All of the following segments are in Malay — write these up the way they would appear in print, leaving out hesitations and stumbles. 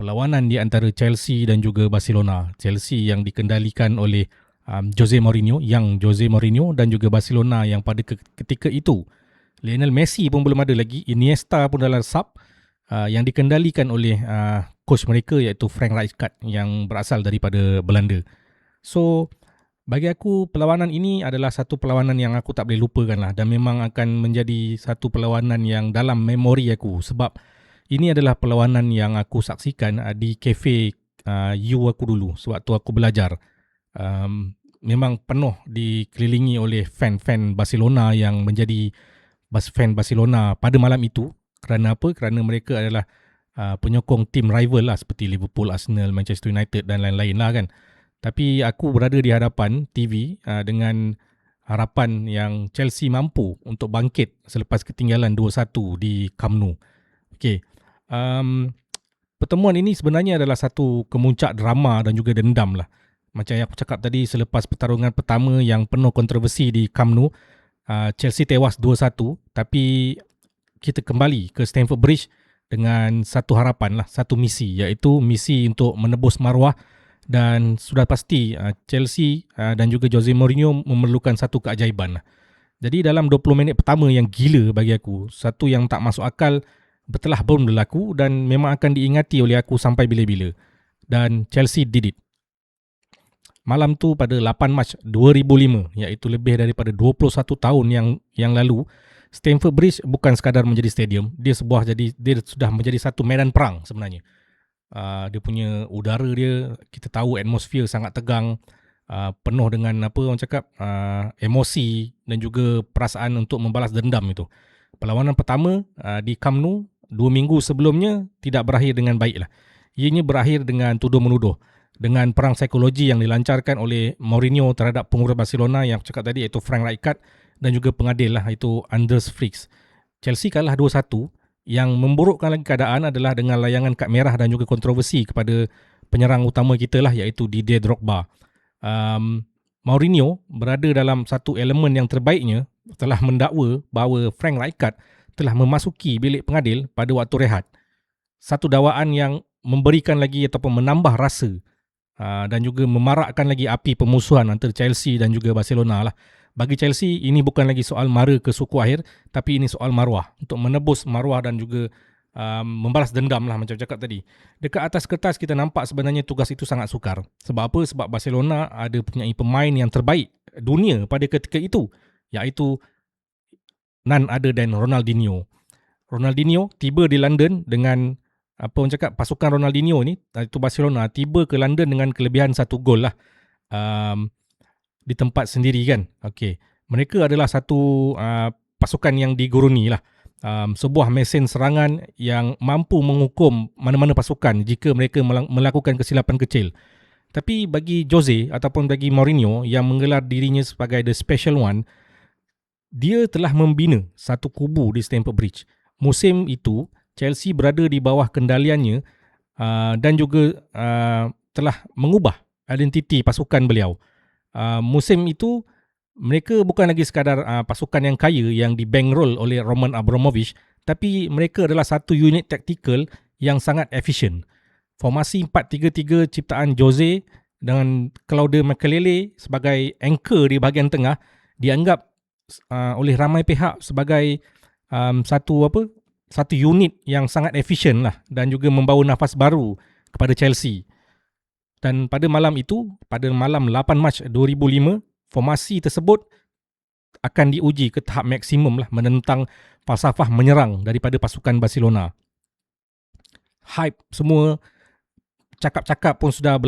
perlawanan di antara Chelsea dan juga Barcelona. Chelsea yang dikendalikan oleh Jose Mourinho dan juga Barcelona yang pada ketika itu Lionel Messi pun belum ada lagi, Iniesta pun dalam sub, yang dikendalikan oleh coach mereka iaitu Frank Rijkaard yang berasal daripada Belanda. So bagi aku perlawanan ini adalah satu perlawanan yang aku tak boleh lupakan lah, dan memang akan menjadi satu perlawanan yang dalam memori aku, sebab ini adalah perlawanan yang aku saksikan di kafe U aku dulu sewaktu aku belajar. Memang penuh dikelilingi oleh fan-fan Barcelona yang menjadi fan Barcelona pada malam itu. Kerana apa? Kerana mereka adalah penyokong tim rival lah, seperti Liverpool, Arsenal, Manchester United dan lain-lain lah kan. Tapi aku berada di hadapan TV dengan harapan yang Chelsea mampu untuk bangkit selepas ketinggalan 2-1 di Camp Nou. Okey. Pertemuan ini sebenarnya adalah satu kemuncak drama dan juga dendam lah. Macam yang aku cakap tadi, selepas pertarungan pertama yang penuh kontroversi di Camp Nou, Chelsea tewas 2-1, tapi kita kembali ke Stamford Bridge dengan satu harapan lah, satu misi, iaitu misi untuk menebus maruah. Dan sudah pasti Chelsea dan juga Jose Mourinho memerlukan satu keajaiban lah. Jadi dalam 20 minit pertama yang gila bagi aku, satu yang tak masuk akal telah pun berlaku dan memang akan diingati oleh aku sampai bila-bila. Dan Chelsea did it. Malam tu pada 8 Mac 2005, iaitu lebih daripada 21 tahun yang lalu, Stamford Bridge bukan sekadar menjadi stadium, dia sudah menjadi satu medan perang sebenarnya. Dia punya udara dia, kita tahu atmosfer sangat tegang, penuh dengan orang cakap emosi dan juga perasaan untuk membalas dendam itu. Perlawanan pertama di Camp Nou 2 minggu sebelumnya tidak berakhir dengan baik lah. Ianya berakhir dengan tuduh-menuduh, dengan perang psikologi yang dilancarkan oleh Mourinho terhadap pengurus Barcelona yang aku cakap tadi, iaitu Frank Rijkaard, dan juga pengadil lah, iaitu Anders Fricks. Chelsea kalah 2-1. Yang memburukkan lagi keadaan adalah dengan layangan kad merah dan juga kontroversi kepada penyerang utama kita lah, iaitu Didier Drogba. Mourinho berada dalam satu elemen yang terbaiknya telah mendakwa bahawa Frank Rijkaard telah memasuki bilik pengadil pada waktu rehat. Satu dakwaan yang memberikan lagi ataupun menambah rasa dan juga memarakkan lagi api permusuhan antara Chelsea dan juga Barcelona lah. Bagi Chelsea, ini bukan lagi soal mara ke suku akhir, tapi ini soal maruah. Untuk menebus maruah dan juga membalas dendam lah macam cakap tadi. Dekat atas kertas kita nampak sebenarnya tugas itu sangat sukar. Sebab apa? Sebab Barcelona ada punyai pemain yang terbaik dunia pada ketika itu, iaitu none other than Ronaldinho. Ronaldinho tiba di London dengan pasukan Ronaldinho ni, itu Barcelona, tiba ke London dengan kelebihan 1 gol lah. Di tempat sendiri kan. Okey. Mereka adalah satu pasukan yang diguruni lah. Sebuah mesin serangan yang mampu menghukum mana-mana pasukan jika mereka melakukan kesilapan kecil. Tapi bagi Jose ataupun bagi Mourinho yang menggelar dirinya sebagai the special one, dia telah membina satu kubu di Stamford Bridge. Musim itu Chelsea berada di bawah kendaliannya dan juga telah mengubah identiti pasukan beliau. Musim itu mereka bukan lagi sekadar pasukan yang kaya yang dibankroll oleh Roman Abramovich, tapi mereka adalah satu unit taktikal yang sangat efisien. Formasi 4-3-3 ciptaan Jose dengan Claude Makelele sebagai anchor di bahagian tengah dianggap oleh ramai pihak sebagai satu unit yang sangat efisien lah, dan juga membawa nafas baru kepada Chelsea. Dan pada malam itu, pada malam 8 Mac 2005, formasi tersebut akan diuji ke tahap maksimum lah, menentang falsafah menyerang daripada pasukan Barcelona. Hype semua, cakap-cakap pun sudah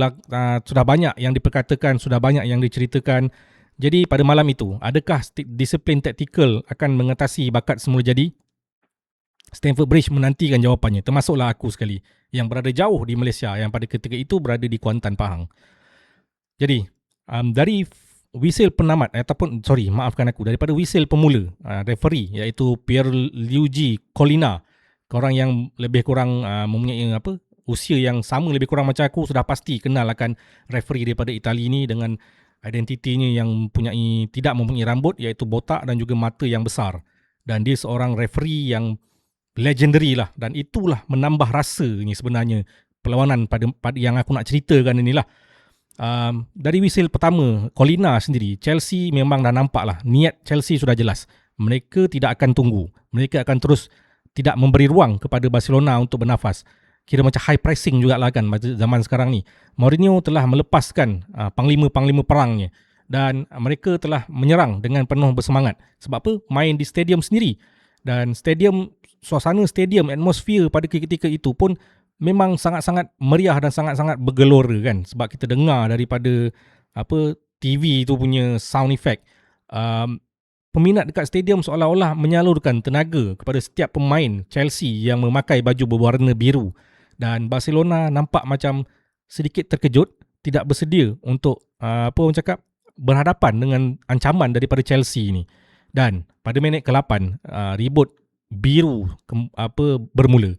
banyak yang diperkatakan, sudah banyak yang diceritakan. Jadi pada malam itu, adakah disiplin taktikal akan mengatasi bakat semula jadi? Stamford Bridge menantikan jawapannya, termasuklah aku sekali yang berada jauh di Malaysia, yang pada ketika itu berada di Kuantan, Pahang. Jadi dari whistle penamat daripada whistle pemula referee, iaitu Pierluigi Collina, korang yang lebih kurang mempunyai usia yang sama lebih kurang macam aku sudah pasti kenal akan referee daripada Itali ni, dengan identitinya yang tidak mempunyai rambut, iaitu botak dan juga mata yang besar. Dan dia seorang referee yang legendary lah, dan itulah menambah rasa ni sebenarnya perlawanan pada yang aku nak ceritakan inilah. Dari whistle pertama Colina sendiri, Chelsea memang dah nampak lah niat Chelsea sudah jelas. Mereka tidak akan tunggu. Mereka akan terus tidak memberi ruang kepada Barcelona untuk bernafas. Kira macam high pressing jugalah kan zaman sekarang ni. Mourinho telah melepaskan panglima-panglima perangnya dan mereka telah menyerang dengan penuh bersemangat. Sebab apa? Main di stadium sendiri. Dan suasana stadium, atmosfer pada ketika itu pun memang sangat-sangat meriah dan sangat-sangat bergelora kan. Sebab kita dengar daripada TV tu punya sound effect. Peminat dekat stadium seolah-olah menyalurkan tenaga kepada setiap pemain Chelsea yang memakai baju berwarna biru. Dan Barcelona nampak macam sedikit terkejut, tidak bersedia untuk berhadapan dengan ancaman daripada Chelsea ni. Dan pada minit ke-8, ribut biru bermula.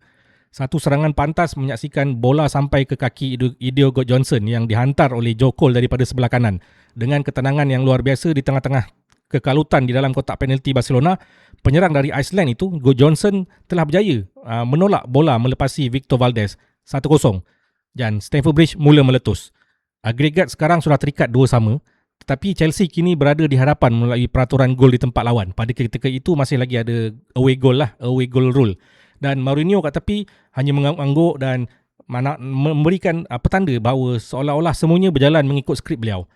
Satu serangan pantas menyaksikan bola sampai ke kaki Diogo Johnson yang dihantar oleh Joe Cole daripada sebelah kanan. Dengan ketenangan yang luar biasa di tengah-tengah kekalutan di dalam kotak penalti Barcelona, penyerang dari Iceland itu, Joe Johnson, telah berjaya menolak bola melepasi Victor Valdez 1-0. Dan Stamford Bridge mula meletus. Agregat sekarang sudah terikat 2-2, tetapi Chelsea kini berada di hadapan melalui peraturan gol di tempat lawan. Pada ketika itu masih lagi ada away goal rule. Dan Mourinho kat tepi hanya mengangguk dan memberikan petanda bahawa seolah-olah semuanya berjalan mengikut skrip beliau.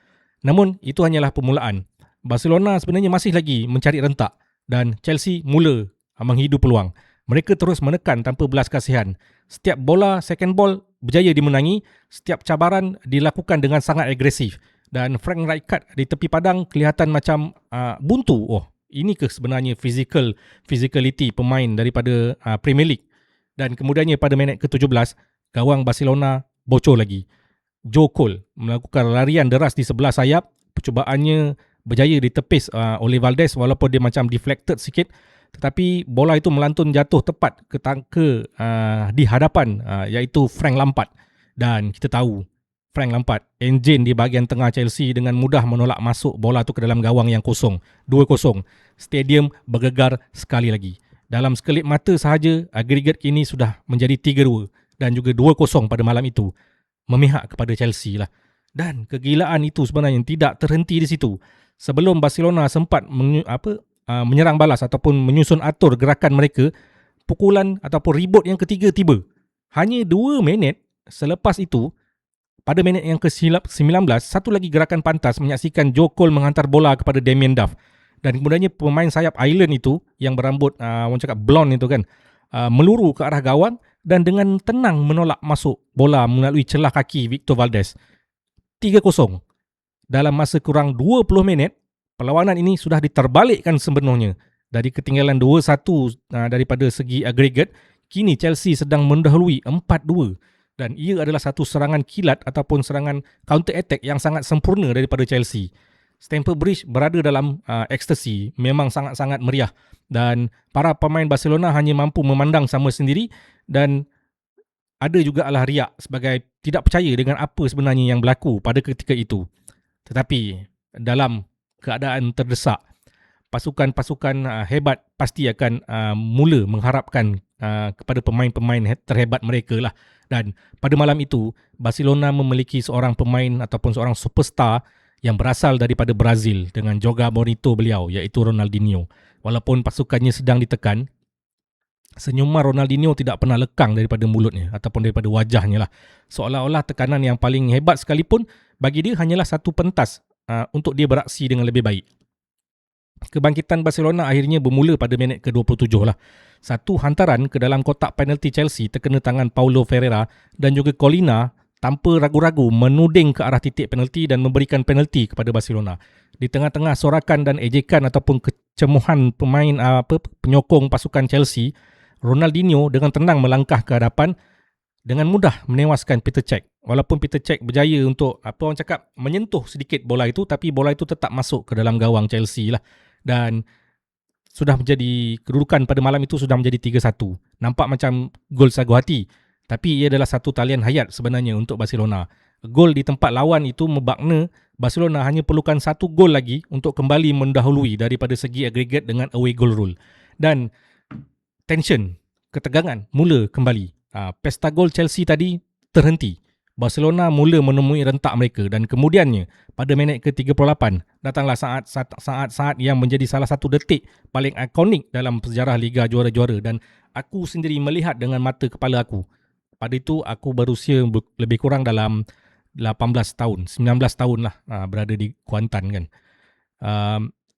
Namun itu hanyalah permulaan. Barcelona sebenarnya masih lagi mencari rentak dan Chelsea mula menghidu peluang. Mereka terus menekan tanpa belas kasihan. Setiap bola, second ball berjaya dimenangi. Setiap cabaran dilakukan dengan sangat agresif. Dan Frank Rijkaard di tepi padang kelihatan macam buntu. Oh, ini ke sebenarnya physicality pemain daripada Premier League. Dan kemudiannya pada minit ke-17, gawang Barcelona bocor lagi. Joe Cole melakukan larian deras di sebelah sayap. Percubaannya berjaya ditepis oleh Valdez walaupun dia macam deflected sikit. Tetapi bola itu melantun jatuh tepat ke di hadapan iaitu Frank Lampard. Dan kita tahu Frank Lampard, enjin di bahagian tengah Chelsea, dengan mudah menolak masuk bola tu ke dalam gawang yang kosong. 2-0. Stadium bergegar sekali lagi. Dalam sekelip mata sahaja, agregat kini sudah menjadi 3-2 dan juga 2-0 pada malam itu. Memihak kepada Chelsea lah. Dan kegilaan itu sebenarnya tidak terhenti di situ. Sebelum Barcelona sempat menyerang balas ataupun menyusun atur gerakan mereka, pukulan ataupun ribut yang ketiga tiba. Hanya 2 minit selepas itu, pada minit yang ke-19, satu lagi gerakan pantas menyaksikan Joe Cole menghantar bola kepada Damien Duff. Dan kemudiannya pemain sayap Ireland itu yang berambut blonde itu kan, meluru ke arah gawang dan dengan tenang menolak masuk bola melalui celah kaki Victor Valdez. 3-0. Dalam masa kurang 20 minit, perlawanan ini sudah diterbalikkan sebenarnya. Dari ketinggalan 2-1 daripada segi agregat, kini Chelsea sedang mendahului 4-2. Dan ia adalah satu serangan kilat ataupun serangan counter attack yang sangat sempurna daripada Chelsea. Stamford Bridge berada dalam ekstasi, memang sangat-sangat meriah. Dan para pemain Barcelona hanya mampu memandang sama sendiri dan ada juga riak sebagai tidak percaya dengan apa sebenarnya yang berlaku pada ketika itu. Tetapi dalam keadaan terdesak, pasukan-pasukan hebat pasti akan mula mengharapkan kepada pemain-pemain terhebat mereka lah. Dan pada malam itu, Barcelona memiliki seorang pemain ataupun seorang superstar yang berasal daripada Brazil dengan joga bonito beliau, iaitu Ronaldinho. Walaupun pasukannya sedang ditekan, senyuman Ronaldinho tidak pernah lekang daripada mulutnya ataupun daripada wajahnya lah. Seolah-olah tekanan yang paling hebat sekalipun, bagi dia hanyalah satu pentas untuk dia beraksi dengan lebih baik. Kebangkitan Barcelona akhirnya bermula pada minit ke-27 lah. Satu hantaran ke dalam kotak penalti Chelsea terkena tangan Paulo Ferreira dan juga Colina tanpa ragu-ragu menuding ke arah titik penalti dan memberikan penalti kepada Barcelona. Di tengah-tengah sorakan dan ejekan ataupun kecemuhan pemain penyokong pasukan Chelsea, Ronaldinho dengan tenang melangkah ke hadapan dengan mudah menewaskan Peter Cech. Walaupun Peter Cech berjaya untuk menyentuh sedikit bola itu, tapi bola itu tetap masuk ke dalam gawang Chelsea lah. Dan sudah menjadi kedudukan pada malam itu sudah menjadi 3-1. Nampak macam gol sagu hati, tapi ia adalah satu talian hayat sebenarnya untuk Barcelona. Gol di tempat lawan itu bermakna Barcelona hanya perlukan satu gol lagi untuk kembali mendahului daripada segi agregat dengan away goal rule. Dan tension, ketegangan mula kembali. Pesta gol Chelsea tadi terhenti. Barcelona mula menemui rentak mereka dan kemudiannya pada minit ke-38 datanglah saat-saat yang menjadi salah satu detik paling ikonik dalam sejarah Liga Juara-Juara dan aku sendiri melihat dengan mata kepala aku. Pada itu aku berusia lebih kurang dalam 18 tahun, 19 tahun lah berada di Kuantan kan.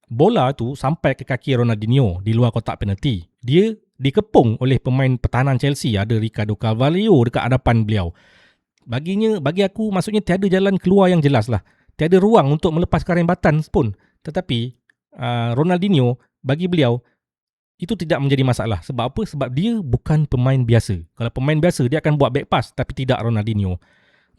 Bola tu sampai ke kaki Ronaldinho di luar kotak penalti. Dia dikepung oleh pemain pertahanan Chelsea, ada Ricardo Carvalho dekat hadapan beliau. Bagi aku maksudnya tiada jalan keluar yang jelas lah. Tiada ruang untuk melepaskan rembatan pun. Tetapi Ronaldinho bagi beliau itu tidak menjadi masalah. Sebab apa? Sebab dia bukan pemain biasa. Kalau pemain biasa dia akan buat back pass, tapi tidak Ronaldinho.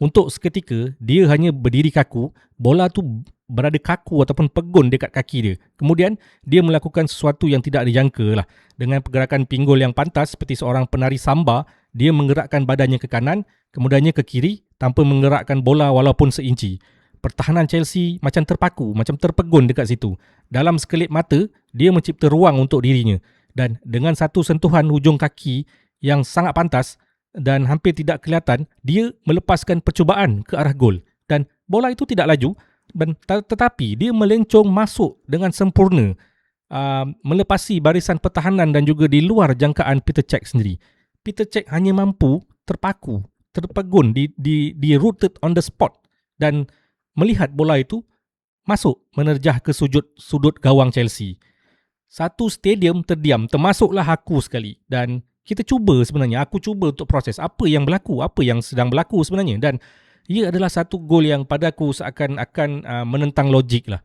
Untuk seketika dia hanya berdiri kaku, bola tu berada kaku ataupun pegun dekat kaki dia. Kemudian dia melakukan sesuatu yang tidak dijangka lah. Dengan pergerakan pinggul yang pantas seperti seorang penari samba, dia menggerakkan badannya ke kanan, kemudiannya ke kiri tanpa menggerakkan bola walaupun seinci. Pertahanan Chelsea macam terpaku, macam terpegun dekat situ. Dalam sekelip mata, dia mencipta ruang untuk dirinya. Dan dengan satu sentuhan hujung kaki yang sangat pantas dan hampir tidak kelihatan, dia melepaskan percubaan ke arah gol. Dan bola itu tidak laju, tetapi dia melencong masuk dengan sempurna, melepasi barisan pertahanan dan juga di luar jangkaan Peter Cech sendiri. Peter Cech hanya mampu terpaku, terpegun, di rooted on the spot dan melihat bola itu masuk menerjah ke sudut gawang Chelsea. Satu stadium terdiam, termasuklah aku sekali. Dan kita cuba sebenarnya, aku cuba untuk proses apa yang berlaku, apa yang sedang berlaku sebenarnya. Dan ia adalah satu gol yang pada aku seakan-akan menentang logik lah.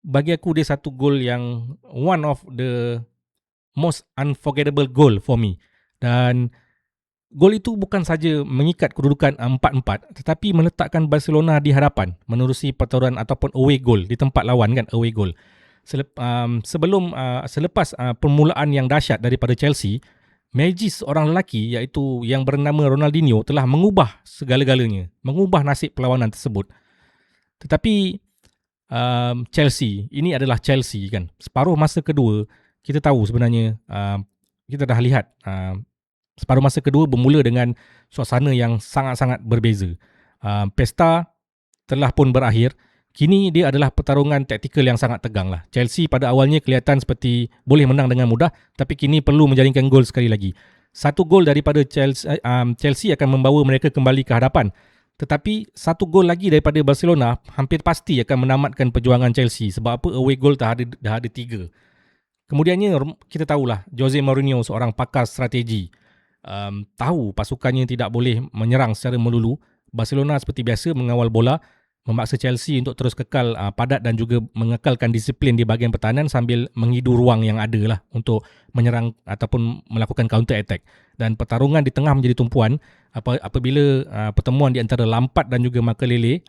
Bagi aku dia satu gol yang one of the most unforgettable goal for me. Dan gol itu bukan saja mengikat kedudukan 4-4 tetapi meletakkan Barcelona di hadapan menerusi pertarungan ataupun away goal di tempat lawan kan, away goal. Selepas permulaan yang dahsyat daripada Chelsea, magis orang lelaki iaitu yang bernama Ronaldinho telah mengubah segala-galanya, mengubah nasib perlawanan tersebut. Tetapi Chelsea, ini adalah Chelsea kan. Separuh masa kedua kita tahu sebenarnya, kita dah lihat separuh masa kedua bermula dengan suasana yang sangat-sangat berbeza. Pesta telah pun berakhir. Kini dia adalah pertarungan taktikal yang sangat tegang lah. Chelsea pada awalnya kelihatan seperti boleh menang dengan mudah, tapi kini perlu menjaringkan gol sekali lagi. Satu gol daripada Chelsea akan membawa mereka kembali ke hadapan. Tetapi satu gol lagi daripada Barcelona hampir pasti akan menamatkan perjuangan Chelsea. Sebab apa? Away goal dah ada 3. Kemudiannya kita tahulah Jose Mourinho seorang pakar strategi. Tahu pasukannya tidak boleh menyerang secara melulu. Barcelona seperti biasa mengawal bola, memaksa Chelsea untuk terus kekal padat dan juga mengekalkan disiplin di bahagian pertahanan sambil menghidu ruang yang ada lah untuk menyerang ataupun melakukan counter attack. Dan pertarungan di tengah menjadi tumpuan apabila pertemuan di antara Lampard dan juga Makelele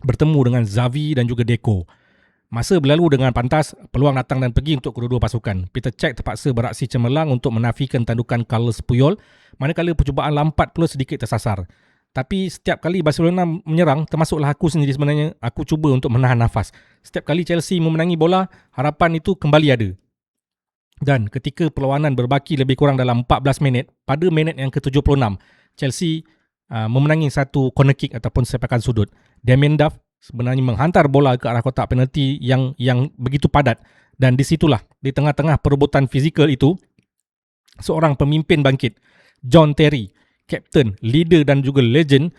bertemu dengan Xavi dan juga Deco. Masa berlalu dengan pantas, peluang datang dan pergi untuk kedua-dua pasukan. Peter Cech terpaksa beraksi cemerlang untuk menafikan tandukan Carlos Puyol, manakala percubaan Lampard pula sedikit tersasar. Tapi setiap kali Barcelona menyerang, termasuklah aku sendiri sebenarnya, aku cuba untuk menahan nafas. Setiap kali Chelsea memenangi bola, harapan itu kembali ada. Dan ketika perlawanan berbaki lebih kurang dalam 14 minit, pada minit yang ke-76, Chelsea memenangi satu corner kick ataupun sepakan sudut. Damien Duff sebenarnya menghantar bola ke arah kotak penalti yang begitu padat. Dan di situlah, di tengah-tengah perebutan fizikal itu, seorang pemimpin bangkit, John Terry, kapten, leader dan juga legend,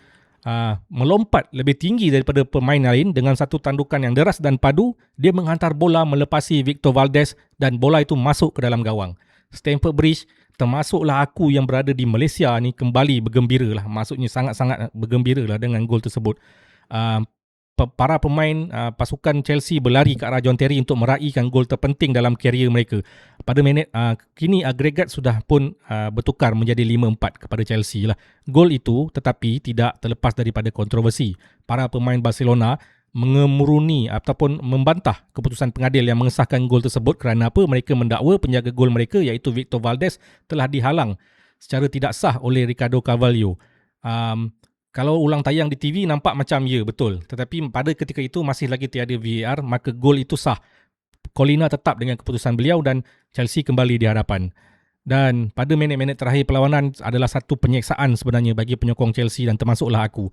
melompat lebih tinggi daripada pemain lain dengan satu tandukan yang deras dan padu. Dia menghantar bola melepasi Victor Valdez dan bola itu masuk ke dalam gawang. Stamford Bridge, termasuklah aku yang berada di Malaysia ni, kembali bergembira lah. Maksudnya sangat-sangat bergembira lah dengan gol tersebut. Para pemain pasukan Chelsea berlari ke arah John Terry untuk meraihkan gol terpenting dalam karier mereka. Pada minit kini agregat sudah pun bertukar menjadi 5-4 kepada Chelsea lah. Gol itu tetapi tidak terlepas daripada kontroversi. Para pemain Barcelona mengemuruni ataupun membantah keputusan pengadil yang mengesahkan gol tersebut kerana apa? Mereka mendakwa penjaga gol mereka iaitu Victor Valdez telah dihalang secara tidak sah oleh Ricardo Carvalho. Kalau ulang tayang di TV nampak macam ya, betul. Tetapi pada ketika itu masih lagi tiada VAR, maka gol itu sah. Colina tetap dengan keputusan beliau dan Chelsea kembali di hadapan. Dan pada minit-minit terakhir perlawanan adalah satu penyeksaan sebenarnya bagi penyokong Chelsea dan termasuklah aku.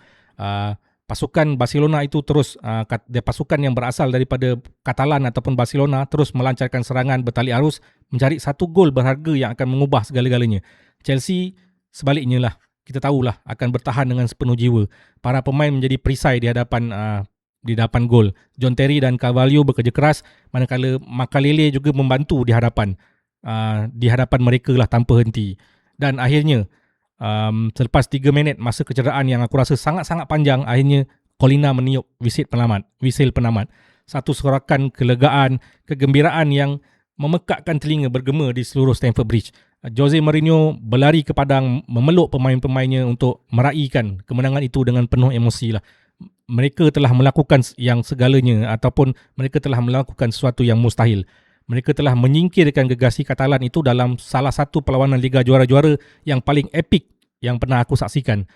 Pasukan Barcelona itu terus, pasukan yang berasal daripada Catalan ataupun Barcelona terus melancarkan serangan bertali arus mencari satu gol berharga yang akan mengubah segala-galanya. Chelsea sebaliknya lah, kita tahulah akan bertahan dengan sepenuh jiwa. Para pemain menjadi perisai di hadapan gol. John Terry dan Carvalho bekerja keras, manakala Makalele juga membantu di hadapan mereka lah tanpa henti. Dan akhirnya selepas 3 minit masa kecederaan yang aku rasa sangat-sangat panjang, akhirnya Colina meniup wisil penamat. Satu sorakan kelegaan, kegembiraan yang memekakkan telinga bergema di seluruh Stamford Bridge. Jose Mourinho berlari ke padang memeluk pemain-pemainnya untuk meraihkan kemenangan itu dengan penuh emosi lah. Mereka telah melakukan yang segalanya ataupun mereka telah melakukan sesuatu yang mustahil. Mereka telah menyingkirkan gegasi Katalan itu dalam salah satu perlawanan Liga Juara-Juara yang paling epik yang pernah aku saksikan.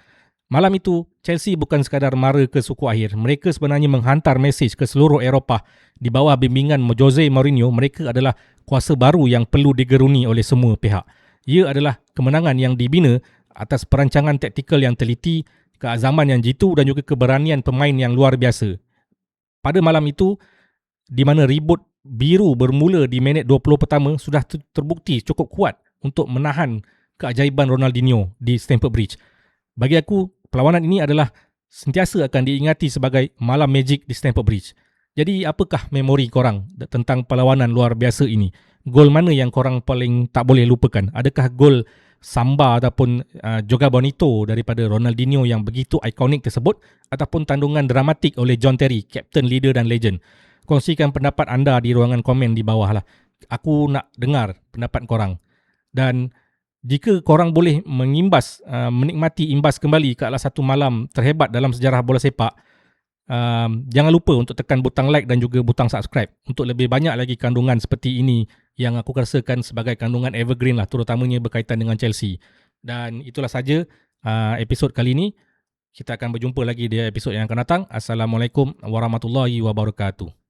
Malam itu, Chelsea bukan sekadar mara ke suku akhir. Mereka sebenarnya menghantar mesej ke seluruh Eropah. Di bawah bimbingan Jose Mourinho, mereka adalah kuasa baru yang perlu digeruni oleh semua pihak. Ia adalah kemenangan yang dibina atas perancangan taktikal yang teliti, keazaman yang jitu dan juga keberanian pemain yang luar biasa. Pada malam itu, di mana ribut biru bermula di minit 20 pertama, sudah terbukti cukup kuat untuk menahan keajaiban Ronaldinho di Stamford Bridge. Bagi aku, perlawanan ini adalah sentiasa akan diingati sebagai malam magic di Stamford Bridge. Jadi apakah memori korang tentang perlawanan luar biasa ini? Gol mana yang korang paling tak boleh lupakan? Adakah gol Samba ataupun Joga Bonito daripada Ronaldinho yang begitu ikonik tersebut, ataupun tandungan dramatik oleh John Terry, kapten, leader dan legend? Kongsikan pendapat anda di ruangan komen di bawah lah. Aku nak dengar pendapat korang. Dan jika korang boleh menikmati imbas kembali ke salah satu malam terhebat dalam sejarah bola sepak, jangan lupa untuk tekan butang like dan juga butang subscribe untuk lebih banyak lagi kandungan seperti ini yang aku rasakan sebagai kandungan evergreen lah, terutamanya berkaitan dengan Chelsea. Dan itulah saja episod kali ini. Kita akan berjumpa lagi di episod yang akan datang. Assalamualaikum warahmatullahi wabarakatuh.